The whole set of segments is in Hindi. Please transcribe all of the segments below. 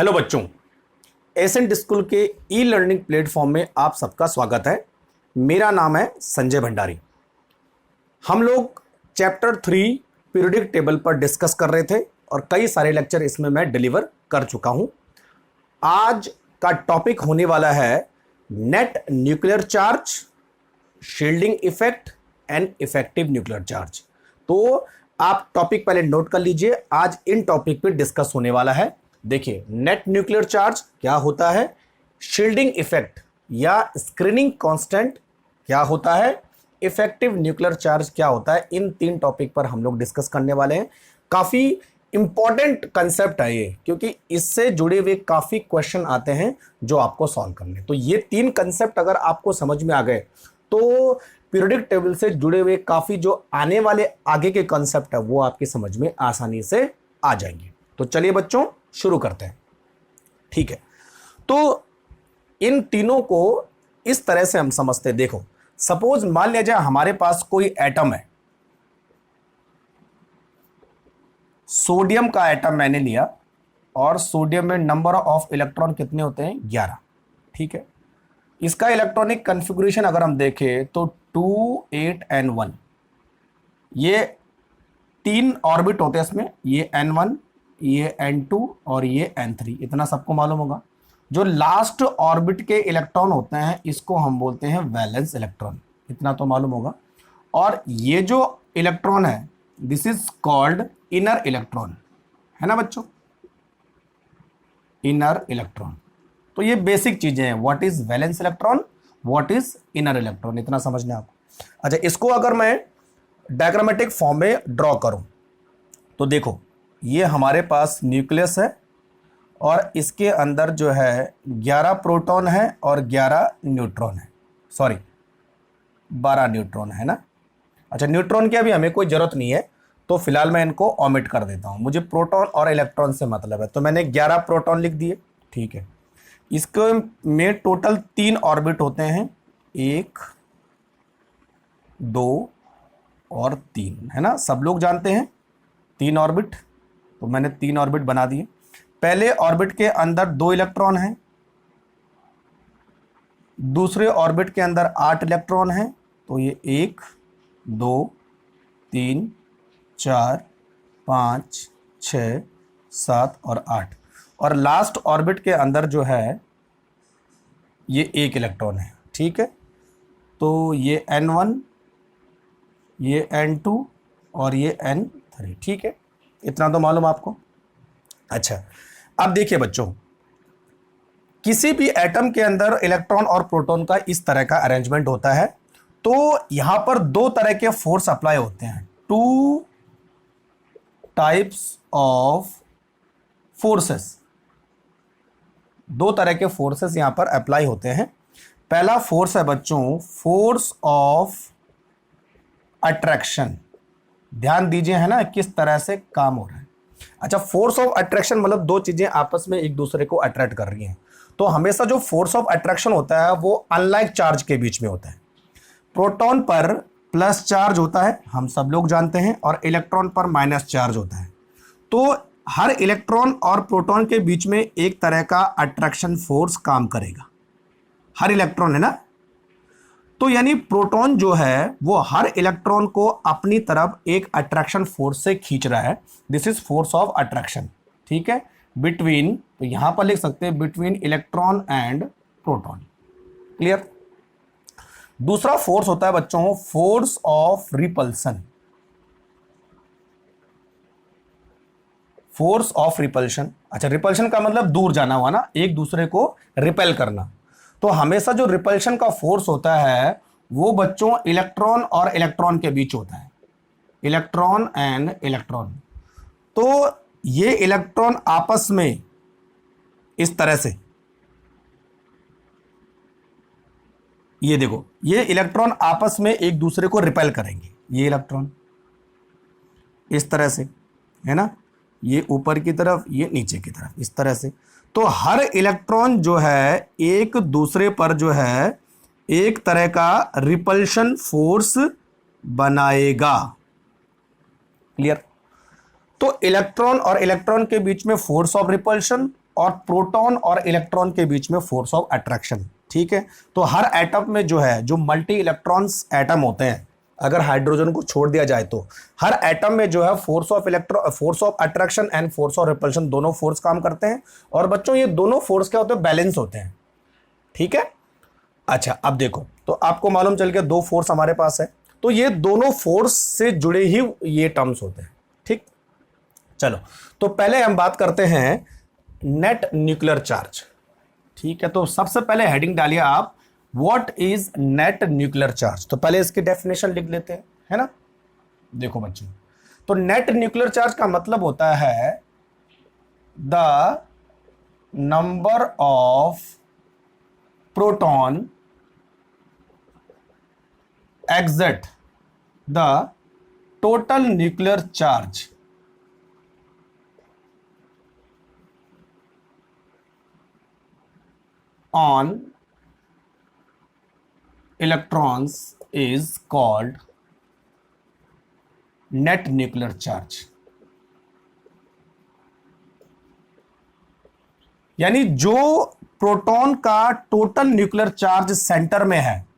हेलो बच्चों, एसेंट स्कूल के ई लर्निंग प्लेटफॉर्म में आप सबका स्वागत है। मेरा नाम है संजय भंडारी। हम लोग चैप्टर 3 पीरियोडिक टेबल पर डिस्कस कर रहे थे और कई सारे लेक्चर इसमें मैं डिलीवर कर चुका हूं। आज का टॉपिक होने वाला है net nuclear charge, shielding effect and effective nuclear charge. तो आप टॉपिक पहले नोट कर लीजिए, आज इन टॉपिक पे डिस्कस होने वाला है। देखिए, नेट न्यूक्लियर चार्ज क्या होता है, शील्डिंग इफेक्ट या स्क्रीनिंग कांस्टेंट क्या होता है, इफेक्टिव न्यूक्लियर चार्ज क्या होता है। इन तीन टॉपिक पर हम लोग डिस्कस करने वाले हैं। काफी इंपॉर्टेंट कंसेप्ट है ये, क्योंकि इससे जुड़े हुए काफी क्वेश्चन आते हैं जो आपको सॉल्व करने। तो ये तीन कंसेप्ट अगर आपको समझ में आ गए तो पीरियोडिक टेबल से जुड़े हुए काफी जो आने वाले आगे के कंसेप्ट है वो आपकी समझ में आसानी से आ जाएंगे। तो चलिए बच्चों, शुरू करते हैं। ठीक है, तो इन तीनों को इस तरह से हम समझते हैं। देखो, सपोज मान लिया जाए हमारे पास कोई एटम है, सोडियम का एटम मैंने लिया और सोडियम में नंबर ऑफ इलेक्ट्रॉन कितने होते हैं, 11। ठीक है, इसका इलेक्ट्रॉनिक कॉन्फ़िगरेशन अगर हम देखें तो 2, 8 and 1, ये 3 ऑर्बिट होते हैं इसमें। ये N1, ये N2 और ये N3, इतना सबको मालूम होगा। जो लास्ट ऑर्बिट के इलेक्ट्रॉन होते हैं इसको हम बोलते हैं वैलेंस इलेक्ट्रॉन, इतना तो मालूम होगा। और ये जो इलेक्ट्रॉन है this is called inner electron, है ना बच्चों, इनर इलेक्ट्रॉन। तो ये बेसिक चीजें हैं, what is valence electron, what is inner electron, इतना समझना आपको। अच्छा, इसको अगर मैं डायग्रामेटिक फॉर्म में ड्रॉ करूं तो देखो, ये हमारे पास न्यूक्लियस है और इसके अंदर जो है 11 प्रोटॉन है और 11 न्यूट्रॉन है, सॉरी 12 न्यूट्रॉन है ना। अच्छा, न्यूट्रॉन की अभी हमें कोई जरूरत नहीं है तो फिलहाल मैं इनको ओमिट कर देता हूं, मुझे प्रोटॉन और इलेक्ट्रॉन से मतलब है। तो मैंने 11 प्रोटॉन लिख दिए। ठीक है, इसको में टोटल 3 ऑर्बिट होते हैं, 1, 2 और 3, है ना। सब लोग जानते हैं 3 ऑर्बिट, तो मैंने 3 ऑर्बिट बना दिए। पहले ऑर्बिट के अंदर 2 इलेक्ट्रॉन हैं, दूसरे ऑर्बिट के अंदर 8 इलेक्ट्रॉन हैं। तो ये 1, 2, 3, 4, 5, 6, 7 और 8। और लास्ट ऑर्बिट के अंदर जो है ये 1 इलेक्ट्रॉन है। ठीक है, तो ये N1, ये N2 और ये N3। ठीक है, इतना तो मालूम आपको। अच्छा, अब देखिए बच्चों, किसी भी एटम के अंदर इलेक्ट्रॉन और प्रोटॉन का इस तरह का अरेंजमेंट होता है। तो यहां पर 2 तरह के फोर्स अप्लाई होते हैं, 2 टाइप्स ऑफ फोर्सेस, 2 तरह के फोर्सेस यहां पर अप्लाई होते हैं। पहला फोर्स है बच्चों फोर्स ऑफ अट्रैक्शन। ध्यान दीजिए, है ना, किस तरह से काम हो रहा है। अच्छा, फोर्स ऑफ अट्रैक्शन मतलब 2 चीजें आपस में एक दूसरे को अट्रैक्ट कर रही हैं। तो हमेशा जो फोर्स ऑफ अट्रैक्शन होता है वो अनलाइक चार्ज के बीच में होता है। प्रोटॉन पर प्लस चार्ज होता है, हम सब लोग जानते हैं, और इलेक्ट्रॉन पर माइनस चार्ज होता है। तो हर इलेक्ट्रॉन और प्रोटॉन के बीच में एक तरह का अट्रैक्शन फोर्स काम करेगा, हर इलेक्ट्रॉन, है ना। तो यानी प्रोटॉन जो है वो हर इलेक्ट्रॉन को अपनी तरफ एक अट्रैक्शन फोर्स से खींच रहा है। This is force of attraction. ठीक है, बिटवीन, तो यहां पर लिख सकते हैं between electron and proton. Clear. दूसरा फोर्स होता है बच्चों force of repulsion. Force of repulsion, अच्छा, रिपल्शन का मतलब दूर जाना हुआ ना, एक दूसरे को रिपेल करना। तो हमेशा जो रिपल्शन का फोर्स होता है वो बच्चों इलेक्ट्रॉन और इलेक्ट्रॉन के बीच होता है, इलेक्ट्रॉन एंड इलेक्ट्रॉन। तो ये इलेक्ट्रॉन आपस में इस तरह से, ये देखो, ये इलेक्ट्रॉन आपस में एक दूसरे को रिपेल करेंगे, ये इलेक्ट्रॉन इस तरह से, है ना, ये ऊपर की तरफ, ये नीचे की तरफ, इस तरह से। तो हर इलेक्ट्रॉन जो है एक दूसरे पर जो है एक तरह का रिपल्शन फोर्स बनाएगा। क्लियर। तो इलेक्ट्रॉन और इलेक्ट्रॉन के बीच में फोर्स ऑफ रिपल्शन और प्रोटॉन और इलेक्ट्रॉन के बीच में फोर्स ऑफ अट्रैक्शन। ठीक है, तो हर एटम में जो है, जो मल्टी इलेक्ट्रॉन्स एटम होते हैं, अगर हाइड्रोजन को छोड़ दिया जाए तो हर एटम में जो है force of attraction and force of repulsion दोनों फोर्स काम करते हैं। और बच्चों ये दोनों फोर्स क्या होते हैं, बैलेंस होते हैं। ठीक है, अच्छा अब देखो, तो आपको मालूम चल गया दो फोर्स हमारे पास है, तो ये दोनों फोर्स से जुड़े ही ये टर्म्स होते हैं। ठीक, चलो तो पहले हम बात करते हैं नेट न्यूक्लियर चार्ज। ठीक है, तो सबसे पहले हेडिंग डालिए आप, what is net nuclear charge. तो पहले इसकी डेफिनेशन लिख लेते हैं, है ना। देखो बच्चों, तो नेट न्यूक्लियर चार्ज का मतलब होता है the number of proton exert the total nuclear charge on electrons is called net nuclear charge। यानी जो प्रोटॉन का टोटल न्यूक्लियर चार्ज सेंटर में है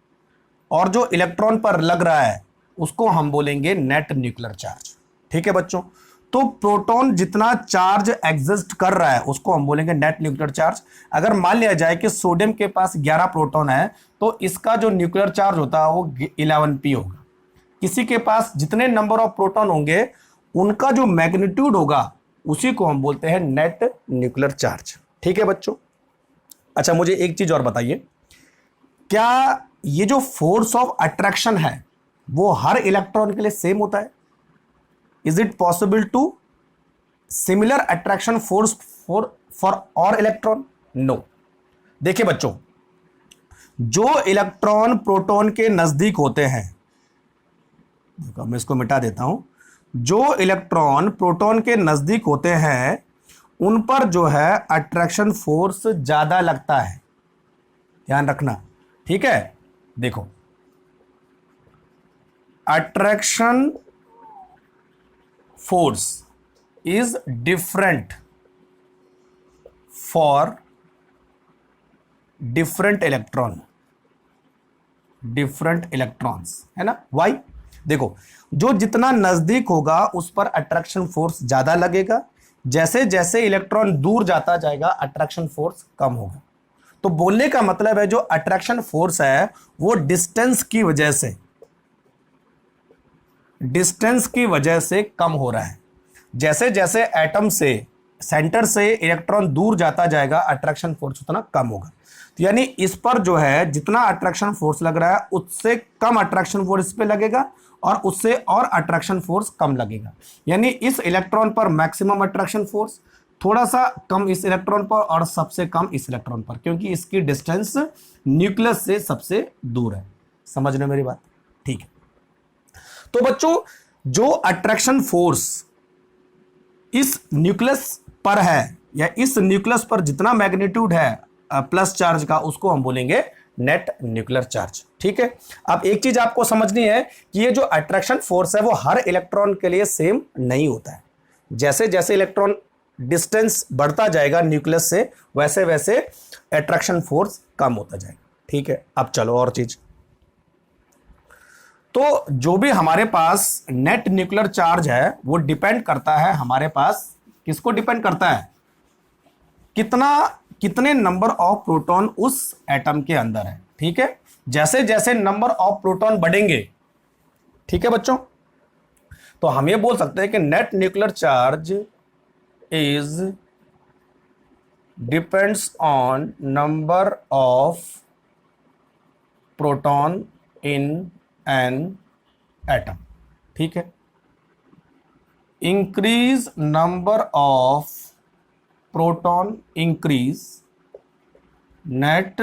और जो इलेक्ट्रॉन पर लग रहा है उसको हम बोलेंगे नेट न्यूक्लियर चार्ज। ठीक है बच्चों, तो प्रोटॉन जितना चार्ज एग्जिस्ट कर रहा है उसको हम बोलेंगे नेट न्यूक्लियर चार्ज। अगर मान लिया जाए कि सोडियम के पास 11 प्रोटॉन है तो इसका जो न्यूक्लियर चार्ज होता है वो 11p होगा। किसी के पास जितने नंबर ऑफ प्रोटॉन होंगे उनका जो मैग्नीट्यूड होगा उसी को हम बोलते हैं नेट न्यूक्लियर चार्ज। ठीक है बच्चों, अच्छा मुझे एक चीज और बताइए, क्या ये जो फोर्स ऑफ अट्रैक्शन है वो हर इलेक्ट्रॉन के लिए सेम होता है? Is it possible to similar attraction force for और इलेक्ट्रॉन? नो। देखिए बच्चों, जो इलेक्ट्रॉन प्रोटॉन के नजदीक होते हैं, मैं इसको मिटा देता हूं, जो इलेक्ट्रॉन प्रोटॉन के नजदीक होते हैं उन पर जो है अट्रैक्शन फोर्स ज्यादा लगता है, ध्यान रखना। ठीक है, देखो attraction force is different for different electrons, है ना। वाई? देखो, जो जितना नजदीक होगा उस पर अट्रैक्शन फोर्स ज्यादा लगेगा, जैसे जैसे इलेक्ट्रॉन दूर जाता जाएगा अट्रैक्शन फोर्स कम होगा। तो बोलने का मतलब है जो अट्रैक्शन फोर्स है वो डिस्टेंस की वजह से कम हो रहा है। जैसे जैसे एटम से सेंटर से इलेक्ट्रॉन दूर जाता जाएगा अट्रैक्शन फोर्स उतना कम होगा। तो यानी इस पर जो है जितना अट्रैक्शन फोर्स लग रहा है उससे कम अट्रैक्शन फोर्स इस पे लगेगा और उससे और अट्रैक्शन फोर्स कम लगेगा। यानी इस इलेक्ट्रॉन पर मैक्सिमम अट्रैक्शन फोर्स, थोड़ा सा कम इस इलेक्ट्रॉन पर और सबसे कम इस इलेक्ट्रॉन पर, क्योंकि इसकी डिस्टेंस न्यूक्लियस से सबसे दूर है। समझ रहे मेरी बात? ठीक है, तो बच्चों जो अट्रैक्शन फोर्स इस न्यूक्लियस पर है या इस न्यूक्लियस पर जितना मैग्नीट्यूड है प्लस चार्ज का उसको हम बोलेंगे नेट न्यूक्लियर चार्ज। ठीक है, अब एक चीज आपको समझनी है कि ये जो अट्रैक्शन फोर्स है वो हर इलेक्ट्रॉन के लिए सेम नहीं होता है। जैसे जैसे इलेक्ट्रॉन डिस्टेंस बढ़ता जाएगा न्यूक्लियस से वैसे वैसे अट्रैक्शन फोर्स कम होता जाएगा। ठीक है, अब चलो और चीज, तो जो भी हमारे पास नेट न्यूक्लियर चार्ज है वो डिपेंड करता है हमारे पास, किसको डिपेंड करता है, कितने नंबर ऑफ प्रोटॉन उस एटम के अंदर है। ठीक है, जैसे जैसे नंबर ऑफ प्रोटॉन बढ़ेंगे, ठीक है बच्चों, तो हम ये बोल सकते हैं कि net nuclear charge is depends on number of proton in an atom. ठीक है, increase number of proton increase net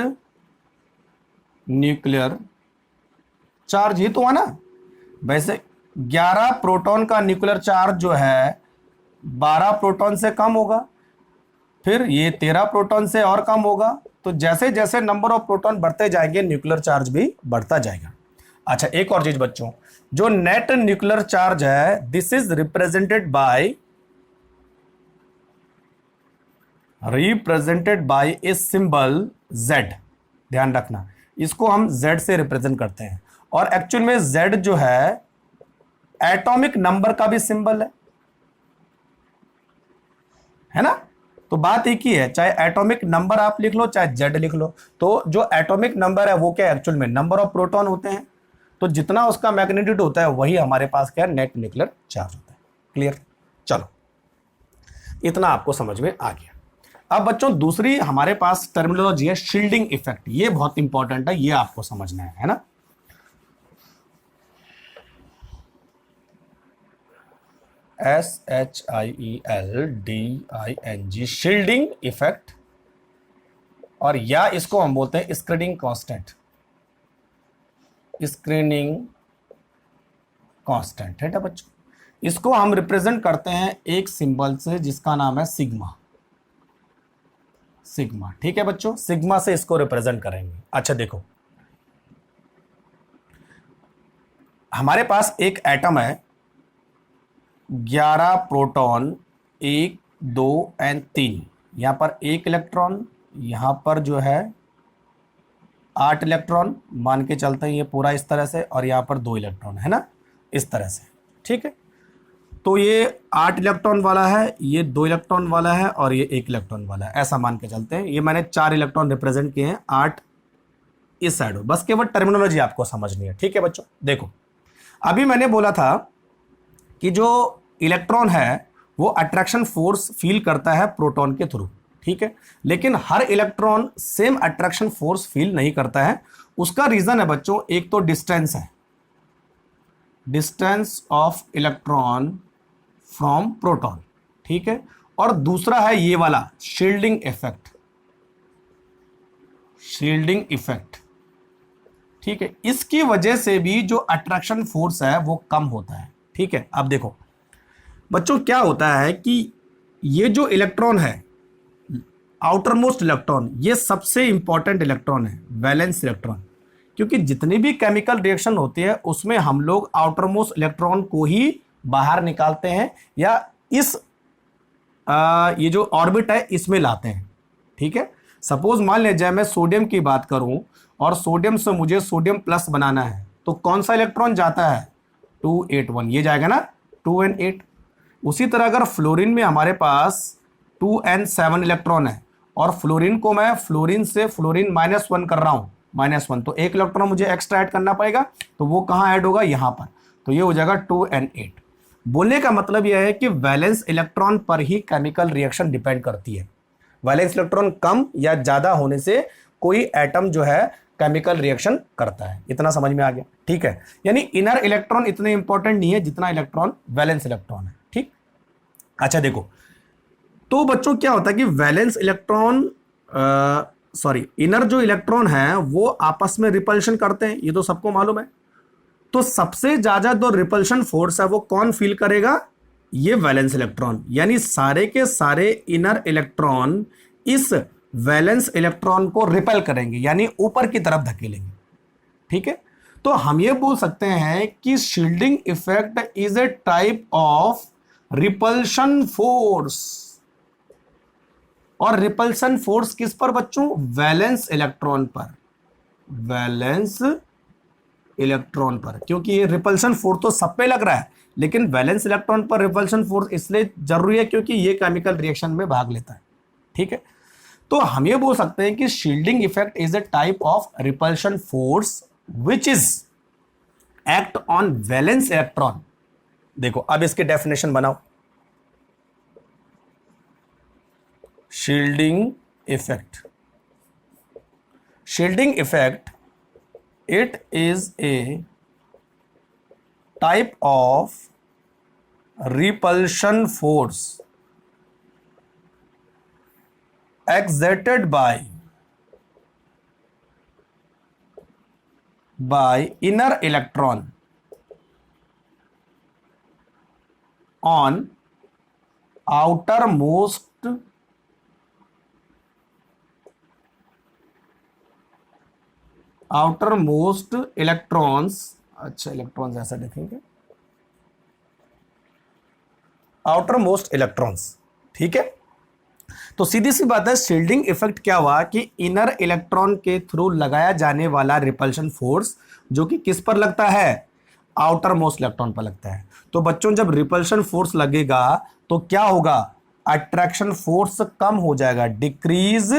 nuclear charge. ही तो है ना। वैसे 11 प्रोटॉन का न्यूक्लियर चार्ज जो है 12 प्रोटॉन से कम होगा, फिर ये 13 प्रोटॉन से और कम होगा। तो जैसे जैसे नंबर ऑफ प्रोटॉन बढ़ते जाएंगे न्यूक्लियर चार्ज भी बढ़ता जाएगा। अच्छा, एक और चीज बच्चों, जो नेट न्यूक्लियर चार्ज है this is represented by represented by a symbol Z। ध्यान रखना, इसको हम Z से रिप्रेजेंट करते हैं, और एक्चुअल में Z जो है एटॉमिक नंबर का भी सिंबल है ना। तो बात एक ही है, चाहे एटॉमिक नंबर आप लिख लो चाहे Z लिख लो, तो जो एटॉमिक नंबर है वो क्या एक्चुअल में नंबर ऑफ प्रोटॉन होते हैं, तो जितना उसका मैग्नीट्यूड होता है वही हमारे पास क्या नेट न्यूक्लियर चार्ज होता है। क्लियर? चलो, इतना आपको समझ में आ गया। अब बच्चों दूसरी हमारे पास टर्मिनोलॉजी है शील्डिंग इफेक्ट। ये बहुत इंपॉर्टेंट है, ये आपको समझना है ना। SHIELDING, शील्डिंग इफेक्ट, और या इसको हम बोलते हैं स्क्रीनिंग कांस्टेंट। स्क्रीनिंग कांस्टेंट है ना बच्चों। इसको हम रिप्रेजेंट करते हैं एक सिंबल से जिसका नाम है सिग्मा। सिग्मा, ठीक है बच्चों, सिग्मा से इसको रिप्रेजेंट करेंगे। अच्छा देखो, हमारे पास एक एटम है, 11 प्रोटॉन, 1 2 और 3, यहां पर 1 इलेक्ट्रॉन, यहां पर जो है 8 इलेक्ट्रॉन मान के चलते हैं, ये पूरा इस तरह से, और यहां पर 2 इलेक्ट्रॉन है ना, इस तरह से। ठीक है, तो ये 8 इलेक्ट्रॉन वाला है, ये 2 इलेक्ट्रॉन वाला है, और ये 1 इलेक्ट्रॉन वाला है, ऐसा मान के चलते हैं। ये मैंने 4 इलेक्ट्रॉन रिप्रेजेंट किए हैं, 8 इस साइड। बस केवल टर्मिनोलॉजी आपको समझनी है। ठीक है बच्चों, देखो अभी मैंने बोला था कि जो इलेक्ट्रॉन है वो अट्रैक्शन फोर्स फील करता है प्रोटॉन के थ्रू। ठीक है, लेकिन हर electron same attraction force feel नहीं करता है। उसका रीजन है बच्चों, एक तो डिस्टेंस है, distance of electron from proton, ठीक है, और दूसरा है ये वाला शील्डिंग इफेक्ट। शील्डिंग इफेक्ट, ठीक है, इसकी वजह से भी जो अट्रैक्शन फोर्स है वो कम होता है। ठीक है, अब देखो बच्चों क्या होता है कि ये जो इलेक्ट्रॉन है, आउटर मोस्ट इलेक्ट्रॉन, ये सबसे इंपॉर्टेंट इलेक्ट्रॉन है, वैलेंस इलेक्ट्रॉन, क्योंकि जितनी भी केमिकल रिएक्शन होती है उसमें हम लोग आउटर मोस्ट इलेक्ट्रॉन को ही बाहर निकालते हैं, या इस ये जो ऑर्बिट है इसमें लाते हैं। ठीक है, सपोज मान लीजिए मैं सोडियम की बात करूं, और सोडियम से मुझे सोडियम प्लस बनाना है, तो कौन सा इलेक्ट्रॉन जाता है, 281, ये जाएगा ना 2 और 8। उसी तरह अगर फ्लोरीन में हमारे पास 2 और 7 इलेक्ट्रॉन है, और फ्लोरीन को मैं फ्लोरीन से फ्लोरीन -1 कर रहा हूं, -1, तो 1 इलेक्ट्रॉन मुझे एक्स्ट्रा ऐड करना पड़ेगा, तो वो कहां ऐड होगा, यहां पर, तो ये हो जाएगा 2 और 8। बोलने का मतलब यह है कि वैलेंस इलेक्ट्रॉन पर ही केमिकल रिएक्शन डिपेंड करती है। वैलेंस इलेक्ट्रॉन कम या ज्यादा होने से कोई एटम जो है केमिकल रिएक्शन करता है। इतना समझ में आ गया? ठीक है, यानी इनर इलेक्ट्रॉन इतने इंपॉर्टेंट नहीं है जितना इलेक्ट्रॉन वैलेंस इलेक्ट्रॉन है। ठीक, अच्छा देखो, तो बच्चों क्या होता है कि वैलेंस इलेक्ट्रॉन इनर जो इलेक्ट्रॉन है वो आपस में रिपल्शन करते हैं, ये तो सबको मालूम है। तो सबसे ज्यादा जो रिपल्शन फोर्स है वो कौन फील करेगा, ये वैलेंस इलेक्ट्रॉन, यानी सारे के सारे इनर इलेक्ट्रॉन इस वैलेंस इलेक्ट्रॉन को रिपेल करेंगे, यानी ऊपर की तरफ धकेलेंगे। ठीक है, तो हम ये बोल सकते हैं कि shielding effect is a type of repulsion force. और रिपल्शन फोर्स किस पर बच्चों, वैलेंस इलेक्ट्रॉन पर, वैलेंस इलेक्ट्रॉन पर, क्योंकि ये रिपल्शन फोर्स तो सब पे लग रहा है, लेकिन वैलेंस इलेक्ट्रॉन पर रिपल्शन फोर्स इसलिए जरूरी है क्योंकि ये केमिकल रिएक्शन में भाग लेता है। ठीक है, तो हम ये बोल सकते हैं कि shielding effect is a type of repulsion force which is act on valence electron. देखो अब इसकी डेफिनेशन बनाओ, shielding effect, shielding effect, it is a type of repulsion force exerted by inner electron on outermost electrons. अच्छा, इलेक्ट्रॉन्स ऐसा देखेंगे, आउटर मोस्ट इलेक्ट्रॉन्स। ठीक है, तो सीधी सी बात है, शील्डिंग इफेक्ट क्या हुआ कि इनर इलेक्ट्रॉन के थ्रू लगाया जाने वाला रिपल्शन फोर्स जो कि किस पर लगता है, आउटर मोस्ट इलेक्ट्रॉन पर लगता है। तो बच्चों जब रिपल्शन फोर्स लगेगा तो क्या होगा, अट्रैक्शन फोर्स कम हो जाएगा, decrease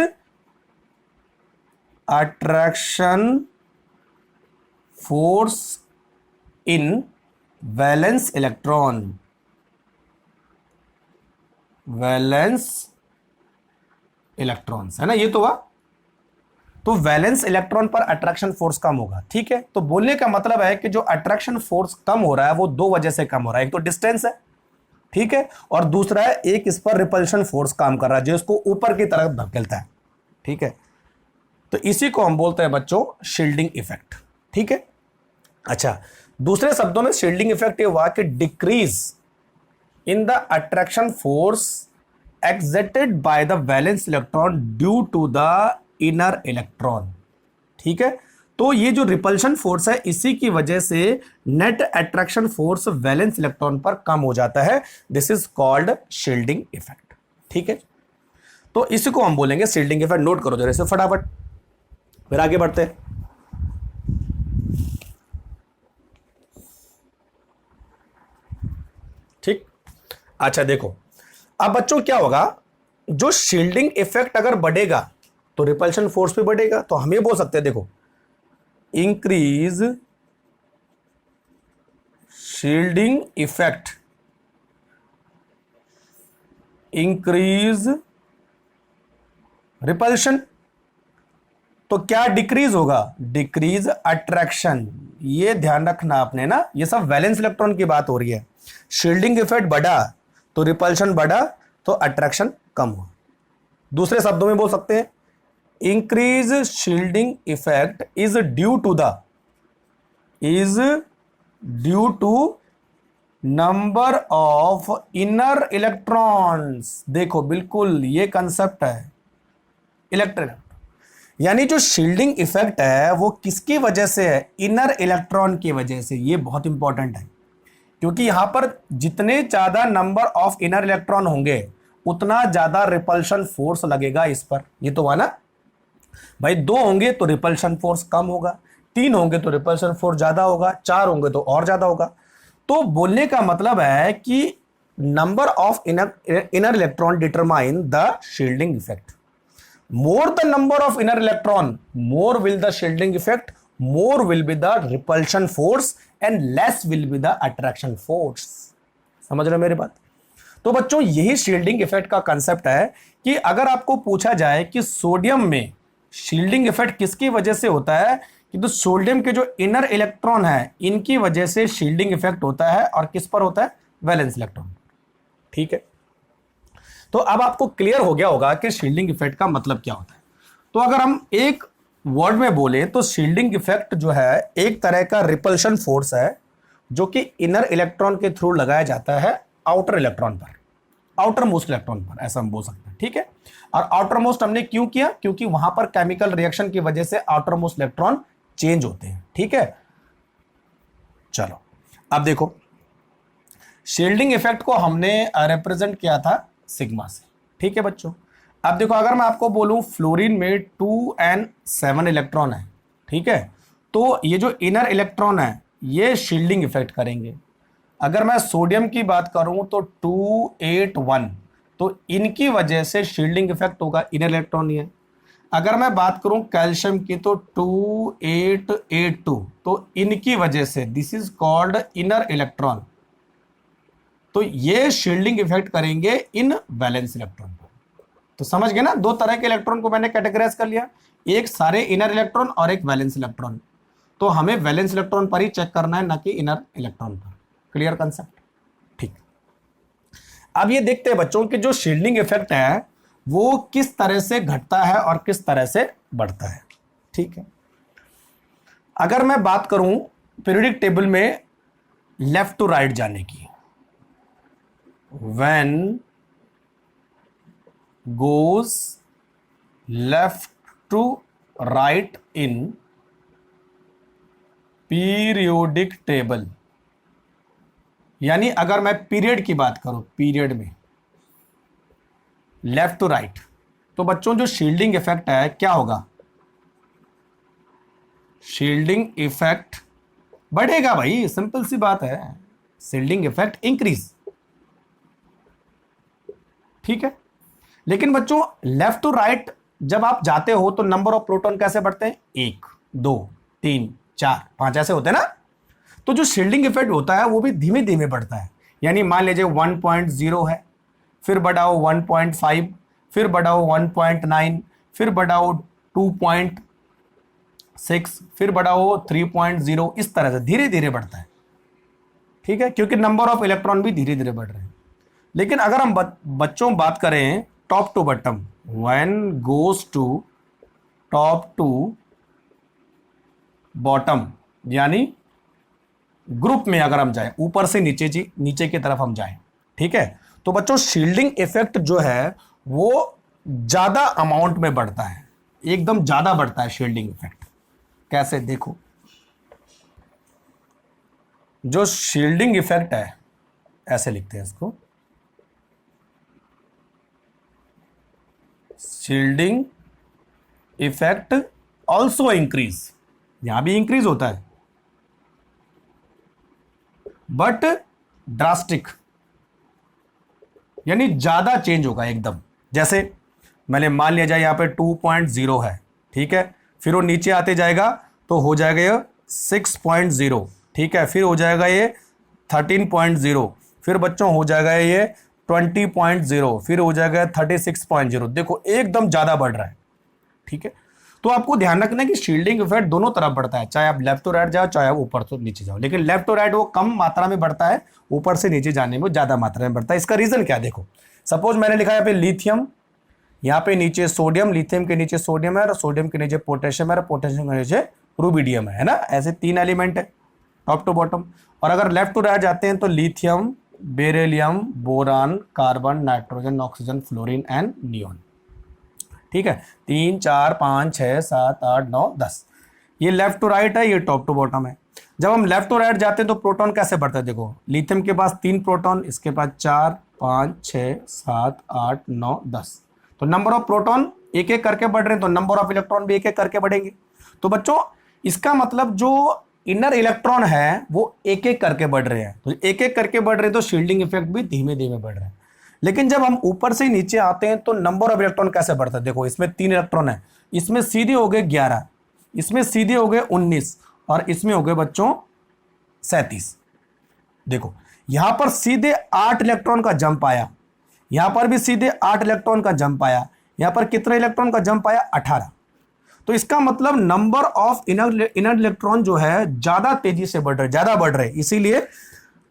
attraction force in valence electron, valence electrons, है ना, ये तो हुआ। तो वैलेंस इलेक्ट्रॉन पर अट्रैक्शन फोर्स कम होगा, ठीक है। तो बोलने का मतलब है कि जो अट्रैक्शन फोर्स कम हो रहा है वो दो वजह से कम हो रहा है, एक तो डिस्टेंस है, ठीक है, और दूसरा है एक इस पर रिपल्शन फोर्स काम कर रहा है जो इसको ऊपर की तरफ धकेलता है, ठीक है। तो इसी को हम बोलते हैं बच्चों शील्डिंग इफेक्ट, ठीक है। अच्छा, दूसरे शब्दों में शील्डिंग इफेक्ट ये हुआ कि decrease in the attraction force exerted by the valence electron due to the inner electron, ठीक है। तो ये जो रिपल्शन फोर्स है इसी की वजह से net attraction force valence electron पर कम हो जाता है, this is called shielding effect, ठीक है। तो इसी को हम बोलेंगे शील्डिंग इफेक्ट, नोट करो जरा इसे फटाफट, फिर आगे बढ़ते हैं। ठीक, अच्छा देखो, अब बच्चों क्या होगा, जो शील्डिंग इफेक्ट अगर बढ़ेगा तो रिपल्शन फोर्स भी बढ़ेगा। तो हम ये बोल सकते हैं, देखो, increase shielding effect increase repulsion, तो क्या डिक्रीज होगा, डिक्रीज अट्रैक्शन। ये ध्यान रखना आपने ना, ये सब वैलेंस इलेक्ट्रॉन की बात हो रही है। शील्डिंग इफेक्ट बढ़ा तो रिपल्शन बढ़ा तो अट्रैक्शन कम हुआ। दूसरे शब्दों में बोल सकते हैं, increase shielding effect is due to number of inner electrons. देखो बिल्कुल ये कंसेप्ट है इलेक्ट्रिक, यानी जो शील्डिंग इफेक्ट है वो किसकी वजह से है, इनर इलेक्ट्रॉन की वजह से। ये बहुत इंपॉर्टेंट है क्योंकि यहां पर जितने ज्यादा नंबर ऑफ इनर इलेक्ट्रॉन होंगे उतना ज्यादा रिपल्शन फोर्स लगेगा इस पर। ये तो हुआ ना भाई, दो होंगे तो रिपल्शन फोर्स कम होगा, तीन होंगे तो रिपल्शन फोर्स ज्यादा होगा, चार होंगे तो और ज्यादा होगा। तो बोलने का मतलब है कि number of inner electron determine the shielding effect. More the number of inner electron, more will the shielding effect, more will be the repulsion force and less will be the attraction force। समझ रहे हो मेरी बात? तो बच्चों यही शील्डिंग इफेक्ट का कंसेप्ट है कि अगर आपको पूछा जाए कि सोडियम में शील्डिंग इफेक्ट किसकी वजह से होता है, कि तो सोडियम के जो इनर इलेक्ट्रॉन है इनकी वजह से शील्डिंग इफेक्ट होता है, और किस पर होता है, वैलेंस इलेक्ट्रॉन, ठीक है। तो अब आपको क्लियर हो गया होगा कि शील्डिंग इफेक्ट का मतलब क्या होता है। तो अगर हम एक वर्ड में बोले तो शील्डिंग इफेक्ट जो है एक तरह का रिपल्शन फोर्स है जो कि इनर इलेक्ट्रॉन के थ्रू लगाया जाता है आउटर इलेक्ट्रॉन पर, आउटर मोस्ट इलेक्ट्रॉन पर, ऐसा हम बोल सकते हैं, ठीक है। और आउटर मोस्ट हमने क्यों किया, क्योंकि वहां पर केमिकल रिएक्शन की वजह से आउटर मोस्ट इलेक्ट्रॉन चेंज होते हैं, ठीक है। चलो अब देखो, शील्डिंग इफेक्ट को हमने रिप्रेजेंट किया था सिग्मा से, ठीक है बच्चों। अब देखो, अगर मैं आपको बोलूं फ्लोरीन में 2n7 इलेक्ट्रॉन है, ठीक है, तो ये जो इनर इलेक्ट्रॉन है ये शील्डिंग इफेक्ट करेंगे। अगर मैं सोडियम की बात करूं तो 281, तो इनकी वजह से शील्डिंग इफेक्ट होगा, इनर इलेक्ट्रॉन ही है। अगर मैं बात करूं कैल्शियम की तो 2882, तो इनकी वजह से this is called inner electron, तो ये शील्डिंग इफेक्ट करेंगे इन वैलेंस इलेक्ट्रॉन पर। तो समझ गए ना, दो तरह के इलेक्ट्रॉन को मैंने कैटेगराइज कर लिया, एक सारे इनर इलेक्ट्रॉन और एक वैलेंस इलेक्ट्रॉन। तो हमें वैलेंस इलेक्ट्रॉन पर ही चेक करना है, ना कि इनर इलेक्ट्रॉन पर। क्लियर कंसेप्ट, ठीक। अब ये देखते हैं बच्चों कि जो शील्डिंग इफेक्ट है वो किस तरह से घटता है और किस तरह से बढ़ता है, ठीक है। अगर मैं बात करूं पीरियोडिक टेबल में लेफ्ट टू राइट जाने की, when goes left to right in periodic table, यानी अगर मैं पीरियड की बात करूं, पीरियड में लेफ्ट टू राइट, तो बच्चों जो शील्डिंग इफेक्ट है क्या होगा, शील्डिंग इफेक्ट बढ़ेगा भाई, सिंपल सी बात है, शील्डिंग इफेक्ट इंक्रीज, ठीक है। लेकिन बच्चों लेफ्ट टू राइट जब आप जाते हो तो नंबर ऑफ प्रोटॉन कैसे बढ़ते हैं, 1 2 3 4 5 ऐसे होते हैं ना। तो जो शील्डिंग इफेक्ट होता है वो भी धीमे धीमे बढ़ता है, यानी मान लीजिए 1.0 है, फिर बढ़ाओ 1.5, फिर बढ़ाओ 1.9, फिर बढ़ाओ 2.6, फिर बढ़ाओ 3.0, इस तरह से धीरे धीरे बढ़ता है, ठीक है, क्योंकि नंबर ऑफ इलेक्ट्रॉन भी धीरे धीरे बढ़ रहे हैं। लेकिन अगर हम बच्चों बात करें top to bottom, when goes to top to bottom, यानी ग्रुप में अगर हम जाएं, ऊपर से नीचे नीचे की तरफ हम जाएं, ठीक है, तो बच्चों शील्डिंग इफेक्ट जो है वो ज्यादा अमाउंट में बढ़ता है, एकदम ज्यादा बढ़ता है शील्डिंग इफेक्ट। कैसे, देखो जो शील्डिंग इफेक्ट है, ऐसे लिखते हैं इसको, शील्डिंग इफेक्ट ऑल्सो इंक्रीज, यहां भी इंक्रीज होता है बट ड्रास्टिक, यानी ज्यादा चेंज होगा एकदम। जैसे मैंने मान लिया जाए यहां पे 2.0 है, ठीक है, फिर वो नीचे आते जाएगा तो हो जाएगा ये 6.0, ठीक है, फिर हो जाएगा ये 13.0, फिर बच्चों हो जाएगा ये 20.0, फिर हो जाएगा 36.0, देखो एकदम ज्यादा बढ़ रहा है, ठीक है। तो आपको ध्यान रखना है कि शील्डिंग इफेक्ट दोनों तरफ बढ़ता है, चाहे आप लेफ्ट टू राइट जाओ चाहे आप ऊपर से नीचे जाओ, लेकिन लेफ्ट टू राइट वो कम मात्रा में बढ़ता है, ऊपर से नीचे जाने में ज्यादा मात्रा में बढ़ता है। इसका रीजन क्या है, देखो सपोज मैंने लिखा है यहाँ पे लिथियम, यहाँ पे नीचे सोडियम, लिथियम के नीचे सोडियम है और सोडियम के नीचे पोटेशियम है और पोटेशियम के नीचे रुबिडियम है ना, ऐसे 3 एलिमेंट है टॉप टू बॉटम। और अगर लेफ्ट टू राइट जाते हैं तो lithium, beryllium, boron, carbon, nitrogen, oxygen, fluorine and neon, ठीक है, 3 4 5 6 7 8 9 10, ये लेफ्ट टू राइट है, ये टॉप टू बॉटम है। जब हम लेफ्ट टू राइट जाते हैं तो प्रोटॉन कैसे बढ़ता है, देखो लिथियम के पास 3 प्रोटॉन, इसके पास 4 5 6 7 8 9 10, तो नंबर ऑफ प्रोटॉन एक एक करके बढ़ रहे हैं, तो नंबर ऑफ इलेक्ट्रॉन भी एक एक करके बढ़ेंगे। तो बच्चों इसका मतलब जो इनर इलेक्ट्रॉन है वो एक एक करके बढ़ रहे हैं, तो एक एक करके बढ़ रहे हैं तो शील्डिंग इफेक्ट भी धीमे धीमे बढ़ रहे हैं। लेकिन जब हम ऊपर से नीचे आते हैं तो नंबर ऑफ इलेक्ट्रॉन कैसे बढ़ता है, देखो इसमें 3 इलेक्ट्रॉन है, इसमें सीधे हो गए 11, इसमें सीधे हो गए 19 और इसमें हो गए बच्चों 37। देखो यहां पर सीधे 8 इलेक्ट्रॉन का जंप आया, यहां पर भी सीधे 8 इलेक्ट्रॉन का जंप आया, यहां पर कितने इलेक्ट्रॉन का जंप आया, 18। तो इसका मतलब नंबर ऑफ इनर इलेक्ट्रॉन जो है ज्यादा तेजी से बढ़ रहे, ज्यादा बढ़ रहे, इसीलिए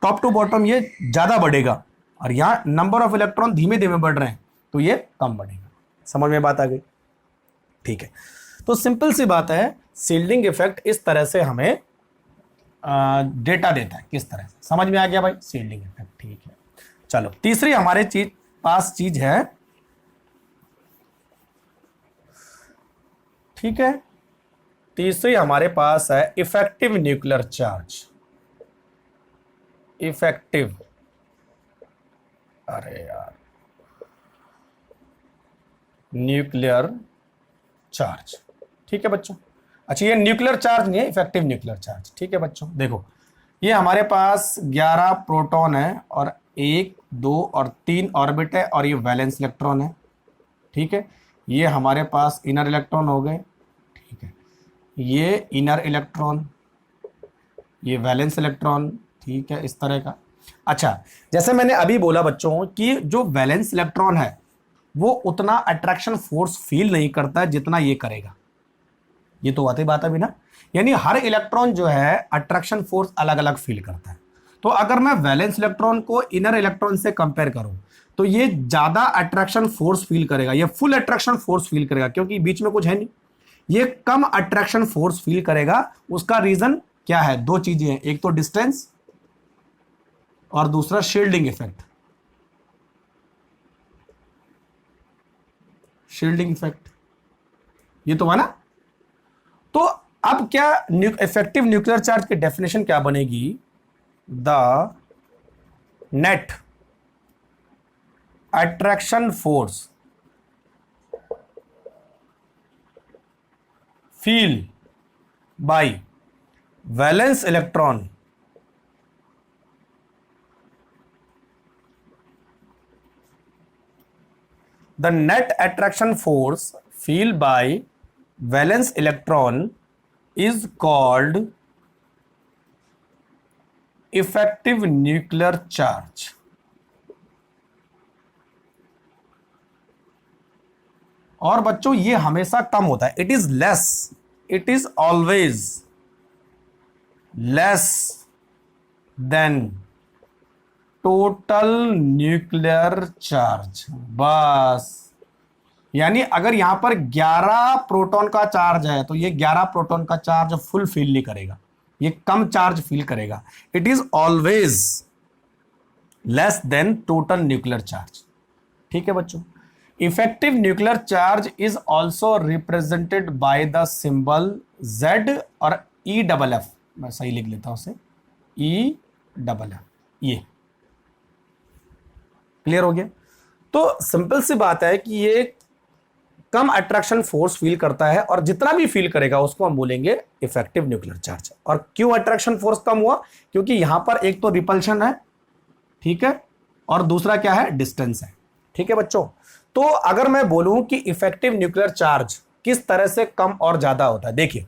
टॉप टू बॉटम ये ज्यादा बढ़ेगा, और यहां नंबर ऑफ इलेक्ट्रॉन धीमे धीमे बढ़ रहे हैं तो ये कम बढ़ेगा। समझ में बात आ गई, ठीक है। तो सिंपल सी बात है, शील्डिंग इफेक्ट इस तरह से हमें डेटा देता है, किस तरह से, समझ में आ गया भाई, शील्डिंग इफेक्ट, ठीक है। चलो तीसरी हमारे पास चीज है, ठीक है, तीसरी हमारे पास है इफेक्टिव न्यूक्लियर चार्ज। इफेक्टिव, अरे यार, न्यूक्लियर चार्ज, ठीक है बच्चों। अच्छा ये न्यूक्लियर चार्ज नहीं है, इफेक्टिव न्यूक्लियर चार्ज, ठीक है बच्चों। देखो ये हमारे पास 11 प्रोटॉन है और 1 2 और 3 ऑर्बिट है और ये वैलेंस इलेक्ट्रॉन है, ठीक है। ये हमारे पास इनर इलेक्ट्रॉन हो गए, ठीक है, ये इनर इलेक्ट्रॉन, ये वैलेंस इलेक्ट्रॉन, ठीक है, इस तरह का। अच्छा जैसे मैंने अभी बोला बच्चों कि जो वैलेंस इलेक्ट्रॉन है वो उतना अट्रैक्शन फोर्स फील नहीं करता है जितना ये करेगा, ये तो बात ही बात अभी ना, यानी हर इलेक्ट्रॉन जो है अट्रैक्शन फोर्स अलग अलग फील करता है। तो अगर मैं वैलेंस इलेक्ट्रॉन को इनर इलेक्ट्रॉन से कंपेयर करूं तो ये ज्यादा अट्रैक्शन फोर्स फील करेगा, ये फुल अट्रैक्शन फोर्स फील करेगा क्योंकि बीच में कुछ है नहीं, ये कम अट्रैक्शन फोर्स फील करेगा। उसका रीजन क्या है, 2 चीजें हैं, एक तो डिस्टेंस और दूसरा शील्डिंग इफेक्ट। शील्डिंग इफेक्ट ये तो है ना। तो अब क्या इफेक्टिव न्यूक्लियर चार्ज की डेफिनेशन क्या बनेगी, the net attraction force feel by valence electron the net attraction force feel by valence electron is called effective nuclear charge. और बच्चों ये हमेशा कम होता है, it is less, it is always less than total nuclear charge. बस यानी अगर यहां पर 11 प्रोटॉन का चार्ज है तो ये 11 प्रोटॉन का चार्ज फुल फील नहीं करेगा, ये कम चार्ज फील करेगा। It is always less than total nuclear charge. ठीक है बच्चों, effective nuclear charge is also represented by the symbol Z और EFF। मैं सही लिख लेता हूं उसे, EFF। ये क्लियर हो गया। तो सिंपल सी बात है कि ये कम अट्रैक्शन फोर्स फील करता है और जितना भी फील करेगा उसको हम बोलेंगे इफेक्टिव न्यूक्लियर चार्ज। और क्यों अट्रैक्शन फोर्स कम हुआ? क्योंकि यहां पर एक तो रिपल्शन है, ठीक है, और दूसरा क्या है? डिस्टेंस है। ठीक है बच्चों, तो अगर मैं बोलूं कि इफेक्टिव न्यूक्लियर चार्ज किस तरह से कम और ज्यादा होता है, देखिए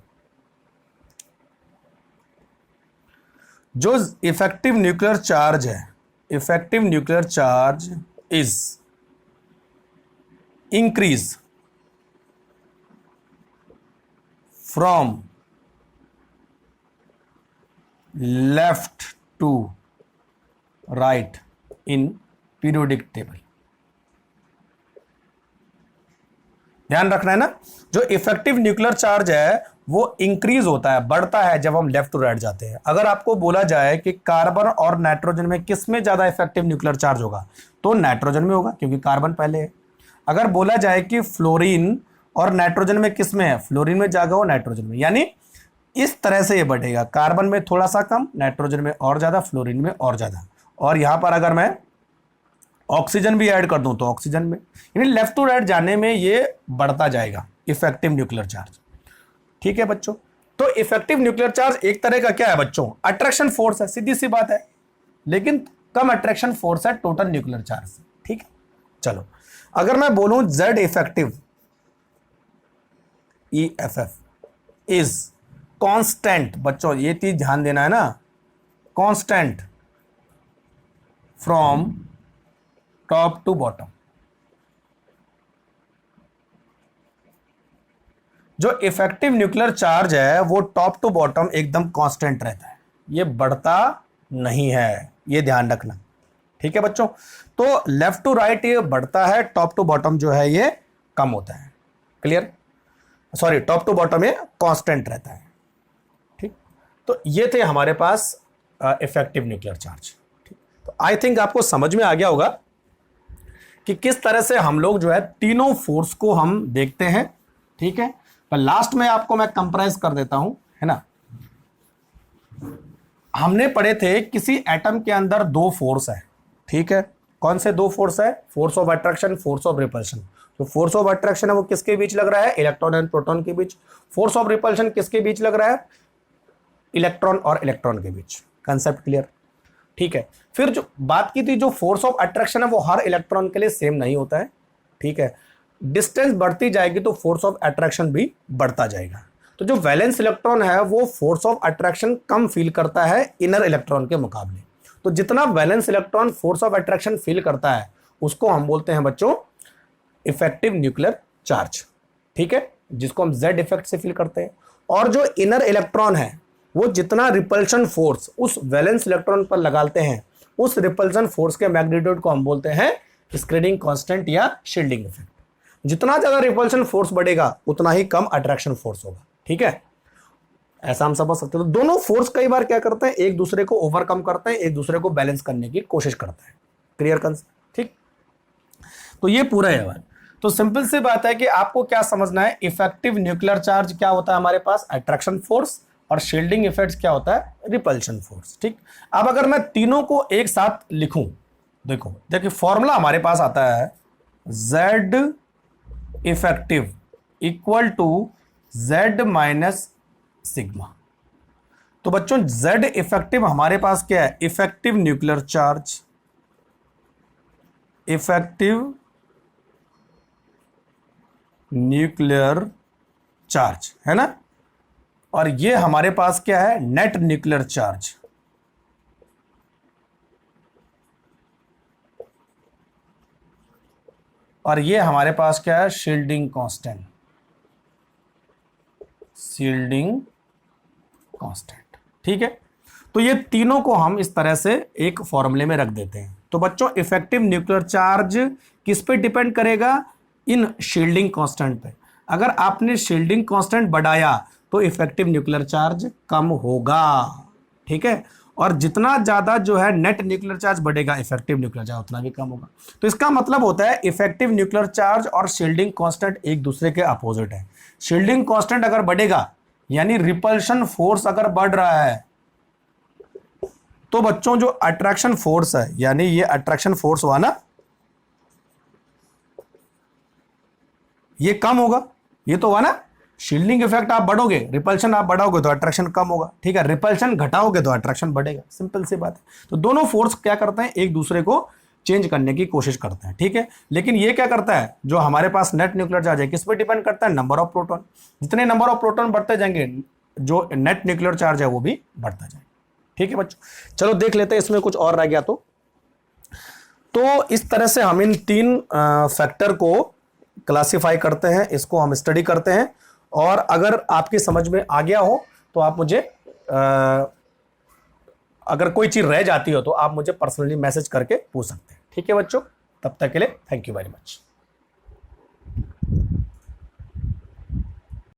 जो इफेक्टिव न्यूक्लियर चार्ज है, effective nuclear charge is increase from left to right in periodic table. ध्यान रखना है ना, जो इफेक्टिव न्यूक्लियर चार्ज है वो इंक्रीज होता है, बढ़ता है जब हम लेफ्ट टू राइट जाते हैं। अगर आपको बोला जाए कि कार्बन और नाइट्रोजन में किस में ज्यादा इफेक्टिव न्यूक्लियर चार्ज होगा, तो नाइट्रोजन में होगा क्योंकि कार्बन पहले है। अगर बोला जाए कि फ्लोरीन और नाइट्रोजन में किस में है, फ्लोरीन में ज्यादा हो, नाइट्रोजन में, यानी इस तरह से ये बढ़ेगा, कार्बन में थोड़ा सा कम, नाइट्रोजन में और ज्यादा, फ्लोरीन में और ज्यादा। और यहां पर अगर मैं ऑक्सीजन भी ऐड कर दूं तो ऑक्सीजन में, यानी लेफ्ट टू राइट जाने में ये बढ़ता जाएगा इफेक्टिव न्यूक्लियर चार्ज। ठीक है बच्चों, तो इफेक्टिव न्यूक्लियर चार्ज एक तरह का क्या है बच्चों? अट्रैक्शन फोर्स है, सीधी सी बात है, लेकिन कम अट्रैक्शन फोर्स है टोटल न्यूक्लियर चार्ज से। ठीक है, चलो अगर मैं बोलूं Z effective EFF is constant, बच्चों ये चीज ध्यान देना है ना, constant from top to bottom. जो इफेक्टिव न्यूक्लियर चार्ज है वो टॉप टू बॉटम एकदम कांस्टेंट रहता है, ये बढ़ता नहीं है, ये ध्यान रखना। ठीक है बच्चों, तो लेफ्ट टू राइट ये बढ़ता है, टॉप टू बॉटम जो है ये कम होता है। Clear? Sorry, top to bottom ये कांस्टेंट रहता है। ठीक, तो ये थे हमारे पास इफेक्टिव न्यूक्लियर चार्ज। ठीक, तो आई थिंक आपको समझ में आ गया होगा कि किस तरह से हम लोग जो है तीनों फोर्स को हम देखते हैं। ठीक है, पर लास्ट में आपको मैं कंप्राइज कर देता हूं, है ना। हमने पढ़े थे किसी एटम के अंदर दो फोर्स है। ठीक है, कौन से दो फोर्स है? Force of attraction, force of repulsion. तो फोर्स ऑफ अट्रैक्शन है वो किसके बीच लग रहा है? इलेक्ट्रॉन एंड प्रोटॉन के बीच। फोर्स ऑफ रिपल्शन किसके बीच लग रहा है? इलेक्ट्रॉन और इलेक्ट्रॉन के बीच। Concept clear? ठीक है, फिर जो बात की थी, जो फोर्स ऑफ अट्रैक्शन है वो हर इलेक्ट्रॉन के लिए सेम नहीं होता है। ठीक है, डिस्टेंस बढ़ती जाएगी तो फोर्स ऑफ अट्रैक्शन भी बढ़ता जाएगा। तो जो वैलेंस इलेक्ट्रॉन है वो force of attraction come feel करता है इनर इलेक्ट्रॉन के मुकाबले। तो जितना valence electron force of attraction feel करता है उसको हम बोलते हैं बच्चों इफेक्टिव न्यूक्लियर चार्ज। ठीक है, जिसको हम Z इफेक्ट से फील करते हैं। और जो इनर इलेक्ट्रॉन है वो जितना रिपल्शन फोर्स उस वैलेंस इलेक्ट्रॉन पर लगाते हैं, उस रिपल्शन फोर्स के मैग्नीट्यूड को हम बोलते हैं स्क्रीनिंग कांस्टेंट या शील्डिंग इफेक्ट। जितना ज्यादा रिपल्शन फोर्स बढ़ेगा उतना ही कम अट्रैक्शन फोर्स होगा। ठीक है, ऐसा हम समझ सकते हैं। तो दोनों फोर्स कई बार क्या करते हैं, एक दूसरे को ओवरकम करते हैं, एक दूसरे को बैलेंस करने की कोशिश करते हैं। Clear concept? ठीक, तो ये पूरा है। तो सिंपल सी बात है कि आपको क्या समझना है, इफेक्टिव न्यूक्लियर चार्ज क्या होता है हमारे पास? Attraction force. और शील्डिंग इफेक्ट्स क्या होता है? Repulsion force. ठीक, अब अगर मैं तीनों को एक साथ लिखूं, देखो देखिए फॉर्मूला हमारे पास आता है Z effective equal to Z minus sigma. तो बच्चों Z इफेक्टिव हमारे पास क्या है, effective nuclear charge, effective nuclear charge है ना, और ये हमारे पास क्या है, नेट न्यूक्लियर चार्ज। और ये हमारे पास क्या है, शील्डिंग कांस्टेंट, शील्डिंग कांस्टेंट। ठीक है, तो ये तीनों को हम इस तरह से एक फॉर्मूले में रख देते हैं। तो बच्चों इफेक्टिव न्यूक्लियर चार्ज किस पे डिपेंड करेगा, इन शील्डिंग कांस्टेंट पे। अगर आपने शील्डिंग कांस्टेंट बढ़ाया तो इफेक्टिव न्यूक्लियर चार्ज कम होगा। ठीक है, और जितना ज्यादा जो है नेट न्यूक्लियर चार्ज बढ़ेगा, इफेक्टिव न्यूक्लियर चार्ज उतना भी कम होगा। तो इसका मतलब होता है इफेक्टिव न्यूक्लियर चार्ज और शील्डिंग कांस्टेंट एक दूसरे के अपोजिट है। शील्डिंग कांस्टेंट अगर बढ़ेगा यानी रिपल्शन फोर्स अगर बढ़ रहा है, तो बच्चों जो अट्रैक्शन फोर्स है, यानी ये अट्रैक्शन फोर्स हुआ ना, ये कम होगा। ये तो हुआ ना, शील्डिंग इफेक्ट आप बढ़ोगे, रिपल्शन आप बढ़ाओगे तो अट्रैक्शन कम होगा। ठीक है, रिपल्शन घटाओगे तो अट्रैक्शन बढ़ेगा, सिंपल सी बात है। तो दोनों फोर्स क्या करते हैं, एक दूसरे को चेंज करने की कोशिश करते हैं। ठीक है, लेकिन ये क्या करता है, जो हमारे पास नेट न्यूक्लियर चार्ज है, किस पे डिपेंड करता है, नंबर ऑफ प्रोटॉन। जितने नंबर ऑफ प्रोटॉन बढ़ते जाएंगे, जो नेट न्यूक्लियर चार्ज है वो भी बढ़ता जाएगा। ठीक है बच्चों, चलो देख लेते हैं इसमें कुछ और रह गया तो इस तरह से हम इन तीन फैक्टर को क्लासिफाई करते हैं, इसको हम स्टडी करते हैं। और अगर आपकी समझ में आ गया हो तो आप मुझे अगर कोई चीज रह जाती हो तो आप मुझे पर्सनली मैसेज करके पूछ सकते हैं। ठीक है बच्चों, तब तक के लिए थैंक यू वेरी मच।